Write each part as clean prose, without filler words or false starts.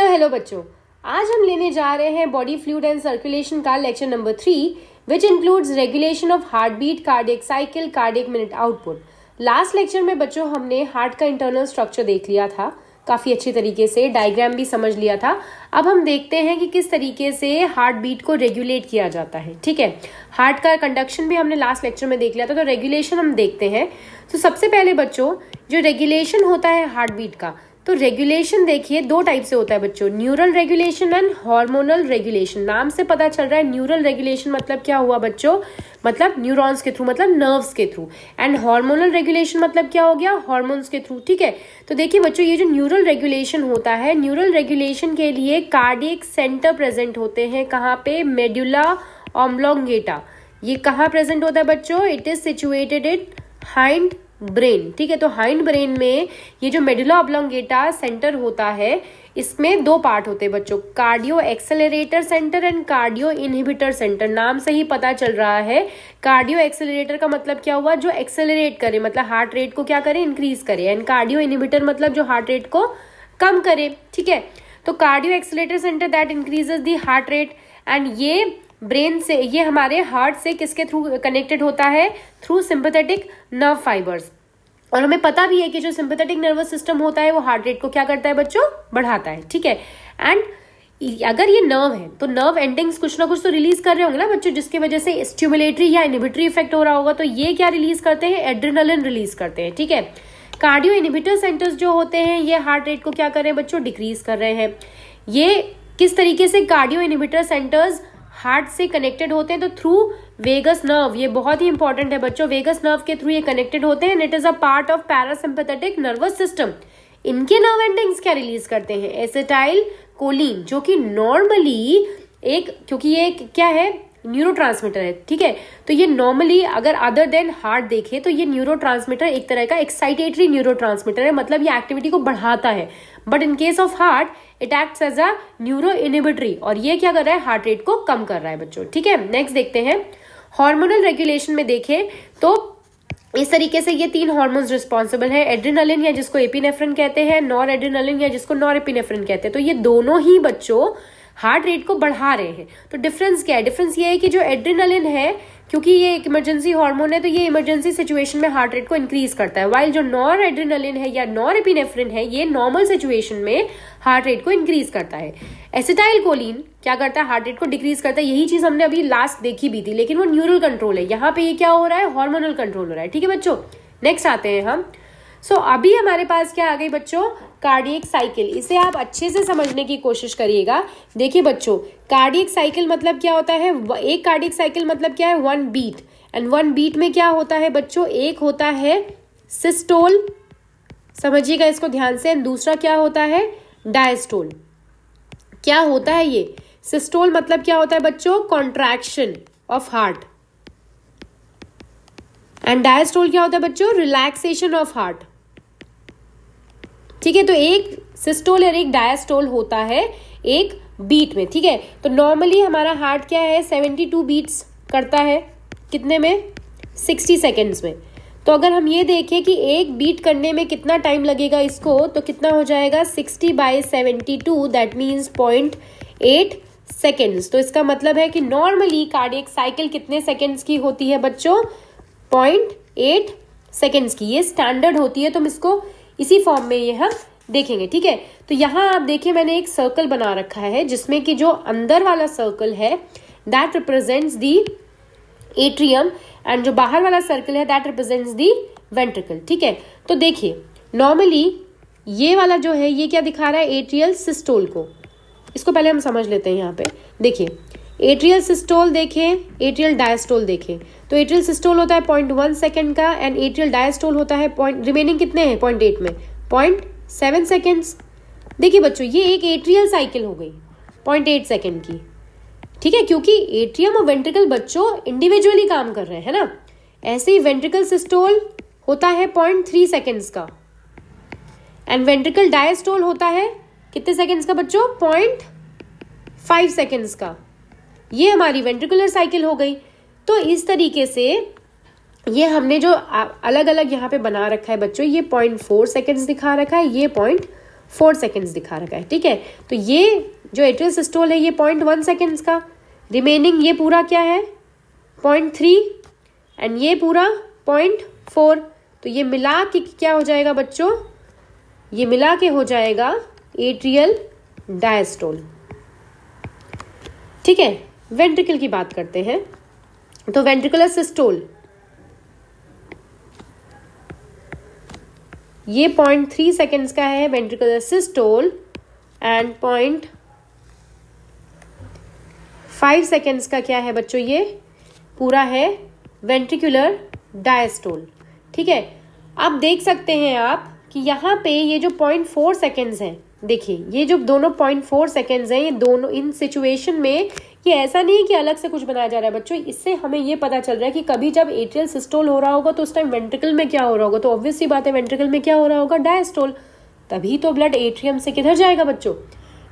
Hello बच्चों, आज हम लेने जा रहे हैं बॉडी फ्लूइड एंड सर्कुलेशन का lecture number 3 which includes regulation of heart beat, cardiac cycle, cardiac minute output. Last lecture में बच्चों हमने हार्ट का इंटरनल स्ट्रक्चर देख लिया था, काफी अच्छी तरीके से डायग्राम भी समझ लिया था। अब हम देखते हैं कि किस तरीके से हार्ट बीट को रेगुलेट किया जाता है। ठीक है, हार्ट का कंडक्शन भी हमने लास्ट लेक्चर में देख लिया था, तो रेगुलेशन हम देखते हैं। तो सबसे पहले बच्चों, जो रेगुलेशन होता है हार्ट बीट का, तो रेगुलेशन देखिए दो टाइप से होता है बच्चों, neural regulation and hormonal regulation. नाम से पता चल रहा है न्यूरल रेगुलेशन मतलब क्या हुआ बच्चों, मतलब न्यूरॉन्स के थ्रू, मतलब नर्व्स के थ्रू। एंड हार्मोनल रेगुलेशन मतलब क्या हो गया, हार्मोन्स के थ्रू। ठीक है, तो देखिए बच्चों, ये जो न्यूरल रेगुलेशन होता है, न्यूरल रेगुलेशन के लिए कार्डियक सेंटर प्रेजेंट होते हैं। कहाँ पे, मेडुला ऑब्लोंगेटा। ये कहाँ प्रेजेंट होता है बच्चों, it is situated in hind brain. ठीक है, तो हाइंड ब्रेन में ये जो मेडुला ऑब्लोंगेटा सेंटर होता है, इसमें दो पार्ट होते हैं बच्चों, cardio accelerator centre and cardio inhibitor centre. नाम से ही पता चल रहा है, कार्डियो एक्सेलरेटर का मतलब क्या हुआ, जो एक्सेलरेट करे, मतलब हार्ट रेट को क्या करे, इंक्रीज करे। एंड कार्डियो इनहिबिटर मतलब जो हार्ट रेट को कम करे। ठीक है, तो cardio accelerator centre that increases the heart rate, and ये ब्रेन से, ये हमारे हार्ट से किसके थ्रू कनेक्टेड होता है, थ्रू सिंपैथेटिक नर्व फाइबर्स। और हमें पता भी है कि जो सिंपैथेटिक नर्वस सिस्टम होता है वो हार्ट रेट को क्या करता है बच्चों, बढ़ाता है। ठीक है, एंड अगर ये नर्व है तो नर्व एंडिंग्स कुछ ना कुछ तो रिलीज कर रहे होंगे ना बच्चों, जिसकी वजह से स्टिमुलेटरी या इनहिबिटरी इफेक्ट हो रहा होगा। तो ये क्या रिलीज करते हैं, एड्रेनालिन रिलीज करते हैं। ठीक है, कार्डियो इनहिबिटर सेंटर्स जो होते हैं ये हार्ट रेट को क्या कर रहे हैं बच्चों, डिक्रीज कर रहे हैं। ये किस तरीके से कार्डियो इनहिबिटर सेंटर्स हार्ट से कनेक्टेड होते हैं, तो थ्रू वेगस नर्व। ये बहुत ही इंपॉर्टेंट है बच्चों, वेगस नर्व के थ्रू ये कनेक्टेड होते हैं। It is a part of parasympathetic nervous system. इनके नर्व एंडिंग्स क्या रिलीज करते हैं, एसिटाइल कोलिन, जो कि नॉर्मली एक, क्योंकि ये एक क्या है, न्यूरोट्रांसमीटर है। ठीक है, तो ये नॉर्मली अगर अदर देन हार्ट देखे तो ये न्यूरोट्रांसमीटर एक तरह का एक्साइटेटरी न्यूरोट्रांसमीटर है, मतलब ये एक्टिविटी को बढ़ाता है। But in case of heart it acts as a neuro inhibitory, और ये क्या कर रहा है, हार्ट रेट को कम कर रहा है बच्चों। ठीक है, नेक्स्ट देखते हैं हार्मोनल रेगुलेशन में। देखें तो इस तरीके से ये तीन हार्मोन्स रिस्पॉन्सिबल है, एड्रेनालिन या जिसको एपिनेफ्रिन कहते हैं, नॉर एड्रेनालिन या जिसको नॉर एपिनेफ्रिन कहते हैं। तो ये दोनों ही बच्चों हार्ट रेट को बढ़ा रहे हैं। तो डिफरेंस क्या है, डिफरेंस ये है कि जो एड्रेनालिन है, क्योंकि ये एक इमरजेंसी हार्मोन है, तो ये इमरजेंसी सिचुएशन में हार्ट रेट को इंक्रीज करता है, वाइल जो नॉर एड्रेनालिन है या नॉर एपिनेफ्रिन है, ये नॉर्मल सिचुएशन में हार्ट रेट को इंक्रीज करता है। एसिटाइल कोलिन क्या करता है, हार्ट रेट को डिक्रीज करता है। यही चीज हमने अभी लास्ट देखी भी थी, लेकिन वो न्यूरल कंट्रोल है। यहाँ पे ये क्या हो रहा है, हार्मोनल कंट्रोल हो रहा है। ठीक है बच्चों, नेक्स्ट आते हैं हम। अभी हमारे पास क्या आ गई बच्चों, कार्डियक साइकिल। इसे आप अच्छे से समझने की कोशिश करिएगा। देखिए बच्चों, कार्डियक साइकिल मतलब क्या होता है, एक कार्डियक साइकिल मतलब क्या है, one beat. And one beat में क्या होता है बच्चों, एक होता है सिस्टोल, समझिएगा इसको ध्यान से, दूसरा क्या होता है, डायस्टोल। क्या होता है ये, सिस्टोल मतलब क्या होता है बच्चों, contraction of heart, and diastole क्या होता है बच्चों, रिलैक्सेशन ऑफ हार्ट। ठीक है, तो एक सिस्टोल और एक डायस्टोल होता है एक बीट में। ठीक है, तो नॉर्मली हमारा हार्ट क्या है, 72 बीट्स करता है, कितने में, 60 सेकेंड्स में। तो अगर हम ये देखें कि एक बीट करने में कितना टाइम लगेगा इसको, तो कितना हो जाएगा, 60/72, दैट मीन्स 0.8 सेकेंड्स। तो इसका मतलब है कि नॉर्मली कार्डियक साइकिल कितने सेकेंड्स की होती है बच्चों, 0.8 सेकेंड्स की। ये स्टैंडर्ड होती है, तो हम इसको इसी फॉर्म में ये हम देखेंगे। ठीक है, तो यहाँ आप देखिए मैंने एक सर्कल बना रखा है, जिसमें कि जो अंदर वाला सर्कल है that represents the atrium, and जो बाहर वाला सर्कल है दैट रिप्रेजेंट्स दी वेंट्रिकल। ठीक है, तो देखिए नॉर्मली ये वाला जो है ये क्या दिखा रहा है, एट्रियल सिस्टोल को। इसको पहले हम समझ लेते हैं। यहाँ पे देखिए, एट्रियल सिस्टोल देखें, एट्रियल डायस्टोल देखें। तो एट्रियल सिस्टोल होता है 0.1 सेकेंड का, एंड एट्रियल डायस्टोल होता है रिमेनिंग कितने हैं, 0.8 में 0.7 सेकेंड्स। देखिए बच्चों, ये एक एट्रियल साइकिल हो गई 0.8 सेकेंड की। ठीक है, क्योंकि एट्रियम और वेंट्रिकल बच्चों इंडिविजुअली काम कर रहे हैं, है ना। ऐसे ही वेंट्रिकल सिस्टोल होता है 0.3 सेकेंड्स का, एंड वेंट्रिकल डायस्टोल होता है कितने सेकेंड्स का बच्चों, 0.5 सेकेंड्स का। ये हमारी वेंट्रिकुलर साइकिल हो गई। तो इस तरीके से ये हमने जो अलग अलग यहाँ पे बना रखा है बच्चों, ये 0.4 सेकेंड्स दिखा रखा है, ये 4 सेकेंड्स दिखा रखा है, ठीक है। तो ये जो एट्रियल सिस्टोल है ये 0.1 सेकेंड्स का, रिमेनिंग ये पूरा क्या है 0.3 एंड ये पूरा 0.4। तो ये मिला के क्या हो जाएगा बच्चों, ये मिला के हो जाएगा एट्रियल डायस्टोल, ठीक है। वेंट्रिकल की बात करते हैं, तो वेंट्रिकुलर सिस्टोल ये 0.3 सेकेंड्स का है वेंट्रिकुलर सिस्टोल एंड 0.5 सेकेंड्स का क्या है बच्चों, ये पूरा है वेंट्रिकुलर डायस्टोल, ठीक है। अब देख सकते हैं आप कि यहाँ पे ये जो 0.4 सेकेंड्स हैं, देखिए ये जो दोनों 0.4 सेकेंड्स हैं, ये दोनों इन सिचुएशन में ये ऐसा नहीं है कि अलग से कुछ बनाया जा रहा है बच्चों। इससे हमें ये पता चल रहा है कि कभी जब एट्रियल सिस्टोल हो रहा होगा तो उस टाइम वेंट्रिकल में क्या हो रहा होगा, तो ऑब्वियस सी बात है वेंट्रिकल में क्या हो रहा होगा, डायस्टोल। तभी तो ब्लड एट्रियम से किधर जाएगा बच्चों,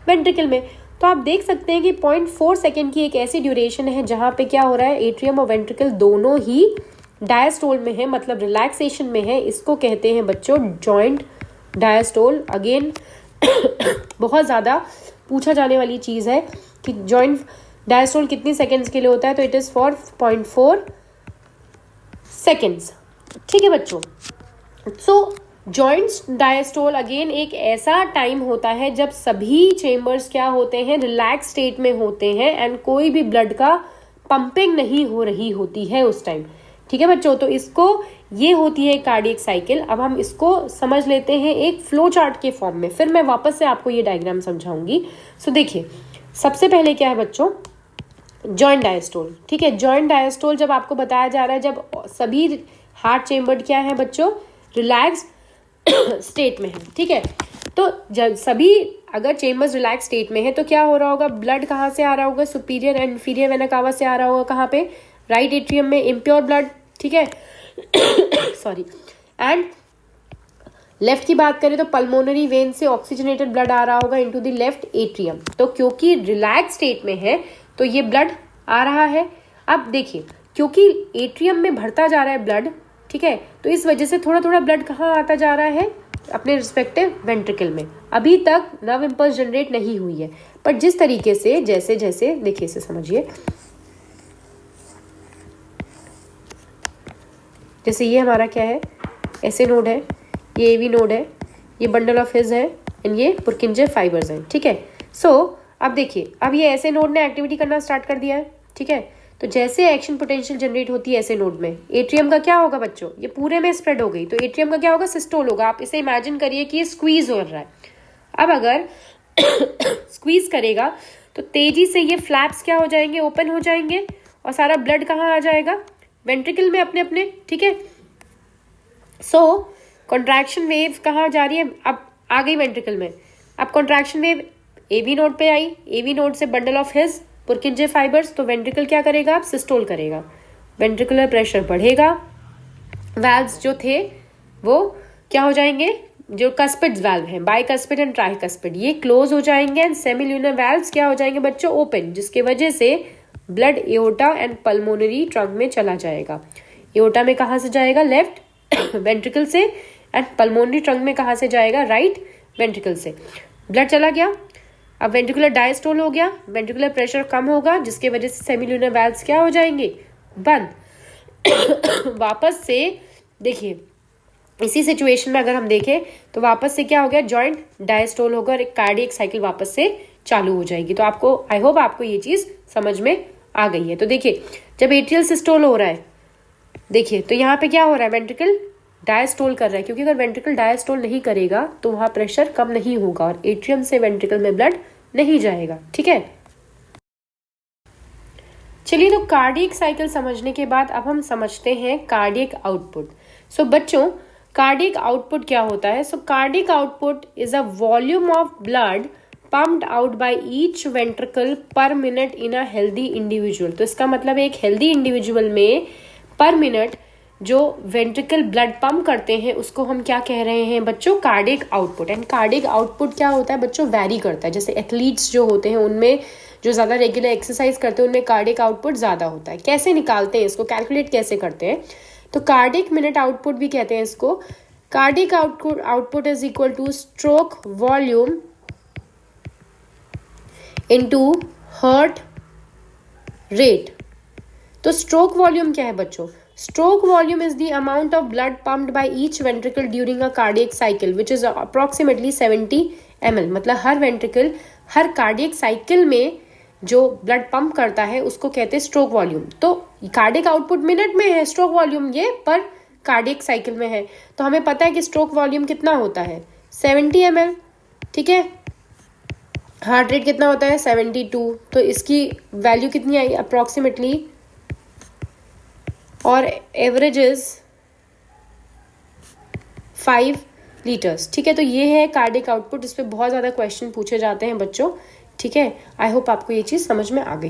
वेंट्रिकल में। तो आप देख सकते हैं कि 0.4 सेकेंड की एक ऐसी ड्यूरेशन है जहाँ पे क्या हो रहा है, एट्रियम और वेंट्रिकल दोनों ही डायस्टोल में है, मतलब रिलैक्सेशन में है। इसको कहते हैं बच्चों जॉइंट डायस्टोल। अगेन बहुत ज़्यादा पूछा जाने वाली चीज़ है कि जॉइंट डायस्टोल कितनी सेकेंड्स के लिए होता है, तो इट इज़ फॉर 0.4 सेकेंड्स, ठीक है बच्चों। सो जॉइंट डायस्टोल अगेन एक ऐसा टाइम होता है जब सभी चेम्बर्स क्या होते हैं, रिलैक्स स्टेट में होते हैं एंड कोई भी ब्लड का पंपिंग नहीं हो रही होती है उस टाइम, ठीक है बच्चों। तो इसको ये होती है कार्डियक साइकिल। अब हम इसको समझ लेते हैं एक फ्लो चार्ट के फॉर्म में, फिर मैं वापस से आपको ये डायग्राम समझाऊंगी। सो देखिए सबसे पहले क्या है बच्चों, जॉइंट डायस्टोल, ठीक है। जॉइंट डायस्टोल जब आपको बताया जा रहा है जब सभी हार्ट चेम्बर क्या है बच्चों, रिलैक्स स्टेट में है, ठीक है। तो जब सभी अगर चेम्बर्स रिलैक्स स्टेट में है तो क्या हो रहा होगा, ब्लड कहाँ से आ रहा होगा, superior and inferior vena cava से आ रहा होगा, कहाँ पे, राइट एट्रियम में, इम्प्योर ब्लड, ठीक है सॉरी। एंड लेफ्ट की बात करें तो पल्मोनरी वेन से ऑक्सीजनेटेड ब्लड आ रहा होगा इनटू द लेफ्ट एट्रियम। तो क्योंकि रिलैक्स स्टेट में है तो ये ब्लड आ रहा है। अब देखिए क्योंकि एट्रियम में बढ़ता जा रहा है ब्लड, ठीक है, तो इस वजह से थोड़ा थोड़ा ब्लड कहाँ आता जा रहा है, अपने रिस्पेक्टिव वेंट्रिकल में। अभी तक नर्व इम्पल्स जनरेट नहीं हुई है, पर जिस तरीके से जैसे जैसे देखिए इसे समझिए, जैसे ये हमारा क्या है, ऐसे नोड है, ये एवी नोड है, ये बंडल ऑफ हिज है एंड ये पुरकिंजे फाइबर्स हैं, ठीक है। सो अब देखिए अब ये ऐसे नोड ने एक्टिविटी करना स्टार्ट कर दिया है, ठीक है। तो जैसे एक्शन पोटेंशियल जनरेट होती है ऐसे नोड में, एट्रियम का क्या होगा बच्चों, ये पूरे में स्प्रेड हो गई, तो एट्रियम का क्या होगा, सिस्टोल होगा। आप इसे इमेजिन करिए कि ये स्क्वीज हो रहा है। अब अगर स्क्वीज करेगा तो तेजी से ये फ्लैप्स क्या हो जाएंगे, ओपन हो जाएंगे और सारा ब्लड कहाँ आ जाएगा, वेंट्रिकल में अपने अपने, ठीक है। सो कॉन्ट्रैक्शन वेव कहाँ जा रही है, अब आ गई वेंट्रिकल में। अब कॉन्ट्रैक्शन वेव एवी नोड पे आई, एवी नोड से बंडल ऑफ हिज पुरकिंजे फाइबर्स, तो वेंट्रिकल क्या करेगा, अब सिस्टोल करेगा, वेंट्रिकुलर प्रेशर बढ़ेगा, वाल्व्स जो थे वो क्या हो जाएंगे, जो कस्पिड वाल्व हैं, बाइकस्पिड एंड ट्राइकस्पिड, ये क्लोज हो जाएंगे एंड सेमिल्यूनर वाल्व्स क्या हो जाएंगे बच्चों, ओपन, जिसके वजह से blood aorta and pulmonary trunk में चला जाएगा। एओर्टा में कहाँ से जाएगा, लेफ्ट वेंट्रिकल से, एंड पल्मोनरी ट्रंक में कहाँ से जाएगा, राइट वेंट्रिकल से। ब्लड चला गया, अब वेंट्रिकुलर डायस्टोल हो गया, वेंट्रिकुलर प्रेशर कम होगा जिसके वजह से सेमिल्यूनर वाल्व्स क्या हो जाएंगे, बंद। वापस से देखिए इसी सिचुएशन में अगर हम देखें तो वापस से क्या हो गया, जॉइंट डायस्टोल होगा और एक कार्डियक साइकिल वापस से चालू हो जाएगी। तो आपको आई होप आपको ये चीज समझ में आ गई है। तो देखिए जब एट्रियल सिस्टोल हो रहा है, देखिए तो यहाँ पे क्या हो रहा है, वेंट्रिकल डायस्टोल कर रहा है, क्योंकि अगर वेंट्रिकल डायस्टोल नहीं करेगा तो वहां प्रेशर कम नहीं होगा और एट्रियम से वेंट्रिकल में ब्लड नहीं जाएगा, ठीक है। चलिए तो कार्डियक साइकिल समझने के बाद अब हम समझते हैं कार्डियक आउटपुट। सो बच्चों कार्डियक आउटपुट क्या होता है, so cardiac output is a volume of blood pumped out by each ventricle per minute in a healthy individual. तो इसका मतलब एक हेल्दी इंडिविजुअल में पर मिनट जो वेंट्रिकल ब्लड पंप करते हैं उसको हम क्या कह रहे हैं बच्चों, cardiac output. And cardiac output क्या होता है बच्चों, वैरी करता है। जैसे एथलीट्स जो होते हैं उनमें जो ज़्यादा रेगुलर एक्सरसाइज करते हैं उनमें कार्डियक आउटपुट ज़्यादा होता है। कैसे निकालते हैं इसको, कैलकुलेट कैसे करते हैं, तो कार्डियक मिनट आउटपुट भी कहते हैं इसको, cardiac output is equal two stroke volume into heart rate. तो स्ट्रोक वॉल्यूम क्या है बच्चों? Stroke volume is the amount of blood pumped bye each ventricle during a cardiac cycle which is approximately 70 ml। मतलब हर ventricle हर cardiac cycle में जो blood pump करता है उसको कहते हैं स्ट्रोक वॉल्यूम। तो कार्डियक आउटपुट मिनट में है, स्ट्रोक वॉल्यूम ये पर कार्डियक साइकिल में है। तो हमें पता है कि स्ट्रोक वॉल्यूम कितना होता है 70 ml। ठीक है, हार्ट रेट कितना होता है 72। तो इसकी वैल्यू कितनी आई अप्रोक्सीमेटली, और एवरेज इज 5 लीटर्स। ठीक है, तो ये है कार्डियक आउटपुट। इस पे बहुत ज़्यादा क्वेश्चन पूछे जाते हैं बच्चों। ठीक है, आई होप आपको ये चीज़ समझ में आ गई।